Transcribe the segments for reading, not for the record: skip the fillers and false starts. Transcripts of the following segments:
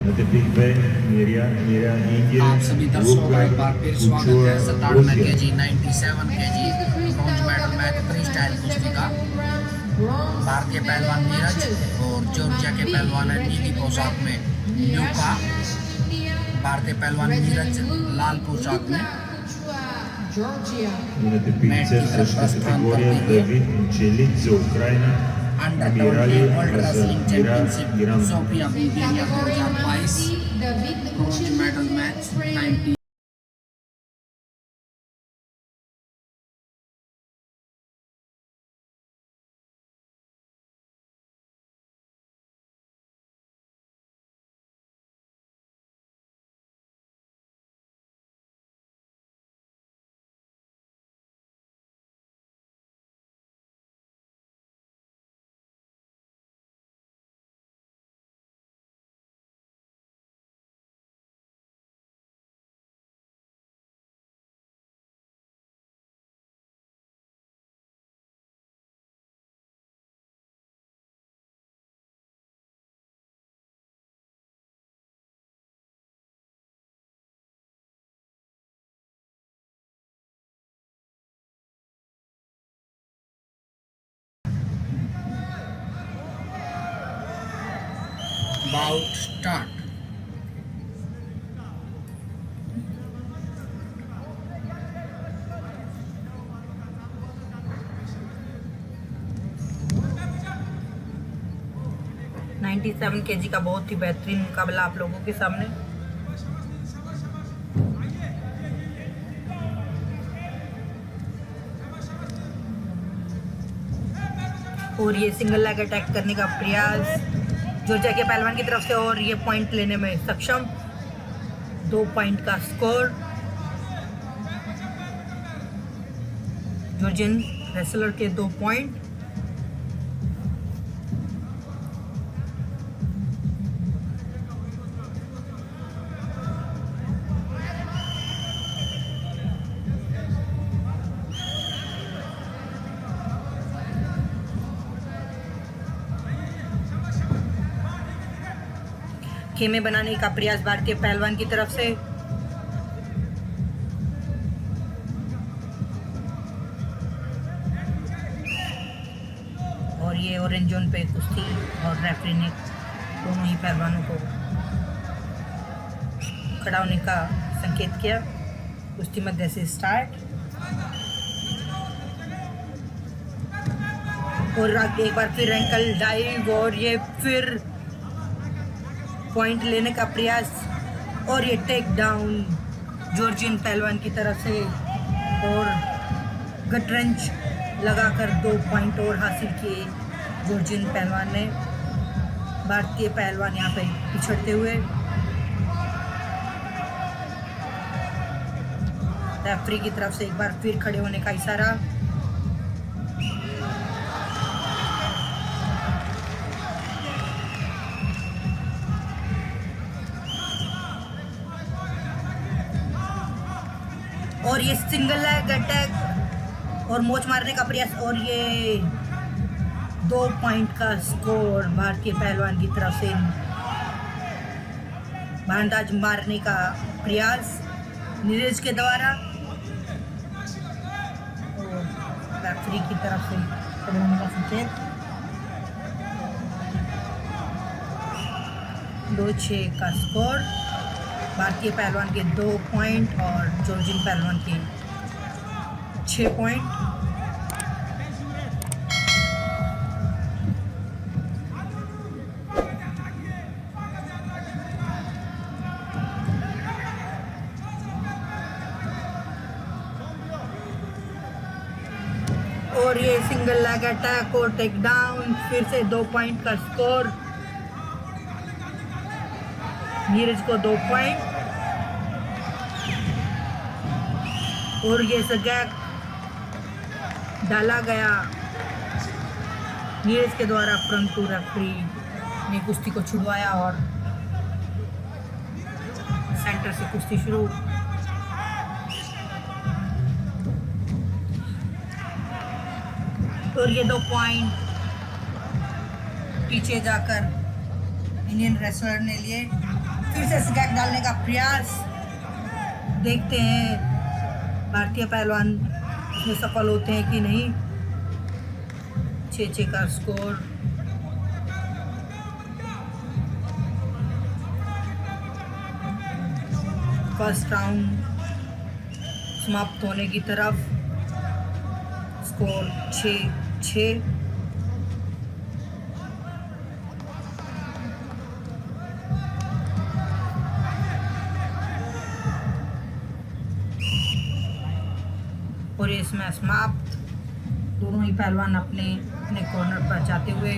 आप सभी दर्शकों का एक बार फिर स्वागत है 97 KG 97 KG bronze medal match free style कुश्ती का। भारतीय पहलवान नीरज और जॉर्जिया के पहलवान है नीली पोशाक में न्यूका। भारतीय पहलवान नीरज लाल पोशाक में मैच की तरफ प्रस्थान करते हुए under 20 world wrestling championship Sofia Bulgaria 2022 bronze medal match 90। Bout start. $97 kg का बहुत ही बेहतरीन मुकाबला आप लोगों के सामने। और ये सिंगल लेग अटैक करने का प्रयास जॉर्जिया के पहलवान की तरफ से, और ये पॉइंट लेने में सक्षम। 2 पॉइंट का स्कोर जॉर्जियन रेसलर के 2 पॉइंट। खेमे बनाने का प्रयास भारतीय पहलवान की तरफ से। और ये ऑरेंज जोन पे कुश्ती और रेफरी ने दोनों ही पहलवानों को खड़ा होने का संकेत किया। कुश्ती मध्य से स्टार्ट। और एक बार फिर एंकल डाइव, और ये फिर पॉइंट लेने का प्रयास, और ये टेक डाउन जॉर्जियन पहलवान की तरफ से। और गट रंच लगाकर 2 पॉइंट और हासिल किए जॉर्जियन पहलवान ने। भारतीय पहलवान यहाँ पे पिछड़ते हुए। रेफरी की तरफ से एक बार फिर खड़े होने का इशारा। और ये सिंगल लेग अटैक और मोच मारने का प्रयास, और ये 2 पॉइंट का स्कोर भारतीय पहलवान की तरफ से। बांधाज मारने का प्रयास नीरज के द्वारा, और रेफरी की तरफ से खड़े होने का संकेत। 2-6 का स्कोर। भारतीय पहलवान के 2 पॉइंट और जॉर्जियन पहलवान के 6 पॉइंट। और ये सिंगल लेग अटैक और टेक डाउन, फिर से 2 पॉइंट का स्कोर। नीरज को 2 पॉइंट। और ये सगैक डाला गया नीरज के द्वारा, परंतु रेफरी ने कुश्ती को छुड़वाया और सेंटर से कुश्ती शुरू। और ये 2 पॉइंट पीछे जाकर इंडियन रेसलर ने लिए। फिर से स्कैक डालने का प्रयास, देखते हैं भारतीय पहलवान इसमें सफल होते हैं कि नहीं। 6-6 का स्कोर। फर्स्ट राउंड समाप्त होने की तरफ, स्कोर 6-6। और ये इसमें समाप्त। दोनों ही पहलवान अपने अपने कॉर्नर पर जाते हुए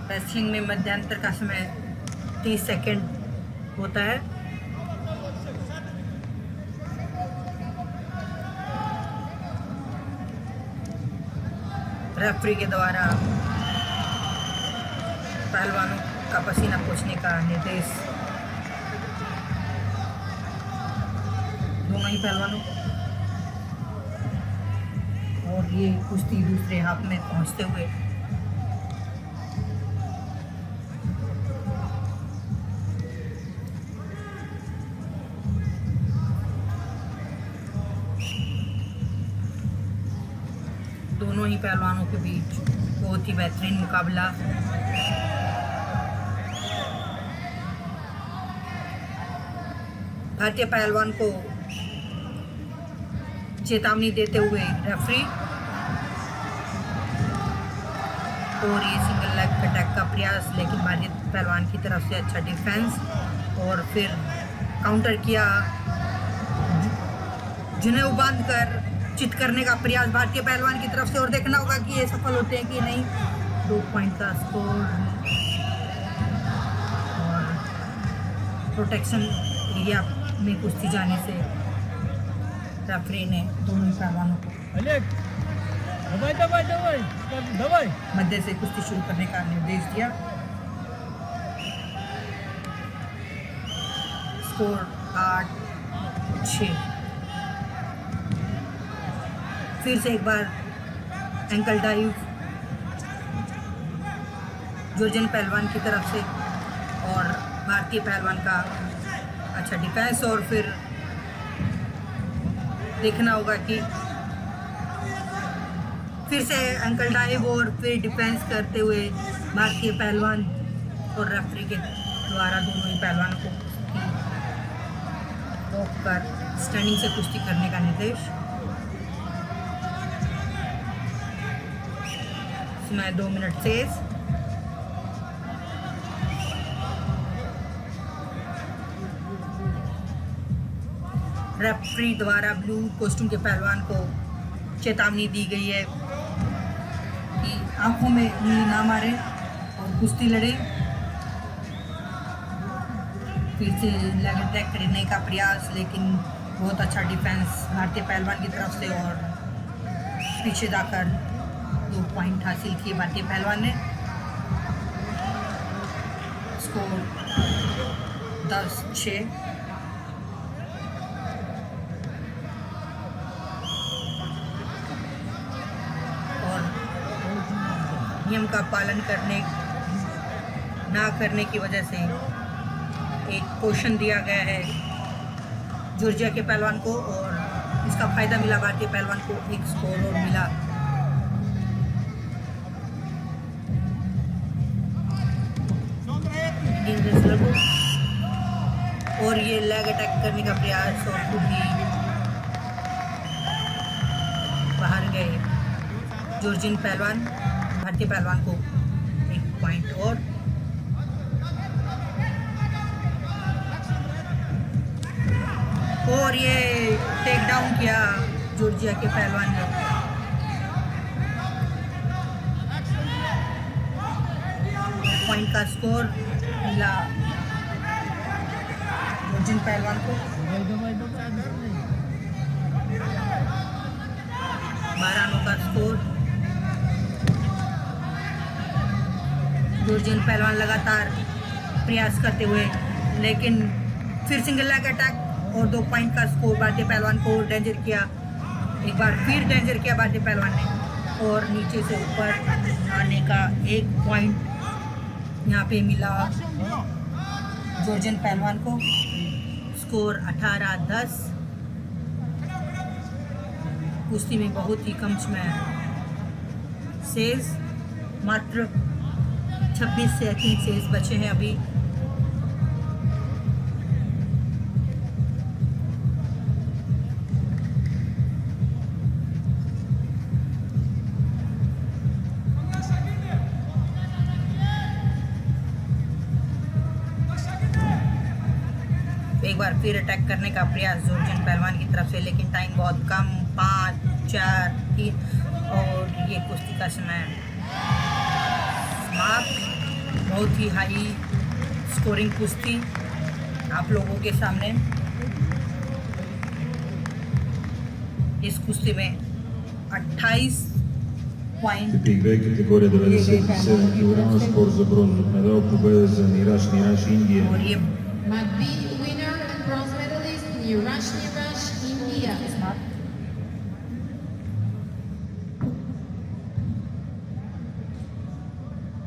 रेसलिंग में मध्यांतर का समय 30 सेकंड होता है। रेफरी के द्वारा पहलवानों का पसीना पोंछने का निर्देश दोनों ही पहलवानों को, और ये कुश्ती दूसरे हाफ में पहुंचते हुए दोनों ही पहलवानों के बीच बहुत ही बेहतरीन मुकाबला। भारतीय पहलवान को चेतावनी देते हुए रेफरी, और ये सिंगल लेग अटैक का प्रयास, लेकिन भारतीय पहलवान की तरफ से अच्छा डिफेंस, और फिर काउंटर किया। जिन्हें बांध कर चित करने का प्रयास भारतीय पहलवान की तरफ से, और देखना होगा कि ये सफल होते हैं कि नहीं। 2 पॉइंट का स्कोर, और प्रोटेक्शन एरिया में कुश्ती जाने से रेफरी ने दोनों ही पहलवानों को मध्य से कुश्ती शुरू करने का निर्देश दिया। स्कोर 8-6। फिर से एक बार एंकल डाइव जॉर्जियन पहलवान की तरफ से, और भारतीय पहलवान का अच्छा डिफेंस, और फिर देखना होगा कि फिर से एंकल डाइव और फिर डिफेंस करते हुए भारतीय पहलवान, और रेफरी के द्वारा दोनों ही पहलवानों को रोककर स्टैंडिंग से कुश्ती करने का निर्देश। इसमें 2 मिनट शेष। रेफरी द्वारा ब्लू कॉस्ट्यूम के पहलवान को चेतावनी दी गई है कि आंखों में उंगली ना मारे और कुश्ती लड़े। फिर से लेग अटैक करने का प्रयास, लेकिन बहुत अच्छा डिफेंस भारतीय पहलवान की तरफ से, और पीछे जाकर 2 पॉइंट हासिल किए भारतीय पहलवान ने। स्कोर 10-6। और नियम का पालन ना करने की वजह से एक क्वेश्चन दिया गया है जॉर्जिया के पहलवान को, और इसका फायदा मिला भारतीय पहलवान को। एक स्कोर और मिला। और ये लेग अटैक करने का प्रयास, और खुद ही बाहर गए जॉर्जियन पहलवान। भारतीय पहलवान को 1 पॉइंट और ये टेक डाउन किया जॉर्जिया के पहलवान ने। पॉइंट का स्कोर मिला जॉर्जियन पहलवान को। 12 का स्कोर। जॉर्जियन पहलवान लगातार प्रयास करते हुए, लेकिन फिर सिंगल लेग अटैक और 2 पॉइंट का स्कोर भारतीय पहलवान को डेंजर किया। एक बार फिर डेंजर किया भारतीय पहलवान ने और नीचे से ऊपर आने का 1 पॉइंट यहाँ पे मिला जॉर्जियन पहलवान को। स्कोर 18-10। कुश्ती में बहुत ही कम समय सेज, मात्र 26 से 30 सेज बचे हैं अभी। एक बार फिर अटैक करने का प्रयास जॉर्जियन पहलवान की तरफ से, लेकिन टाइम बहुत कम, 5, 4, 3 और ये कुश्ती का समय समाप्त। बहुत ही हाई स्कोरिंग कुश्ती आप लोगों के सामने। इस कुश्ती में 28 पॉइंट Бигбек категория 97 кг, спор за бронзов медал, победа за Нираш Индия. और ये McBee winner and bronze medalist Niraj India.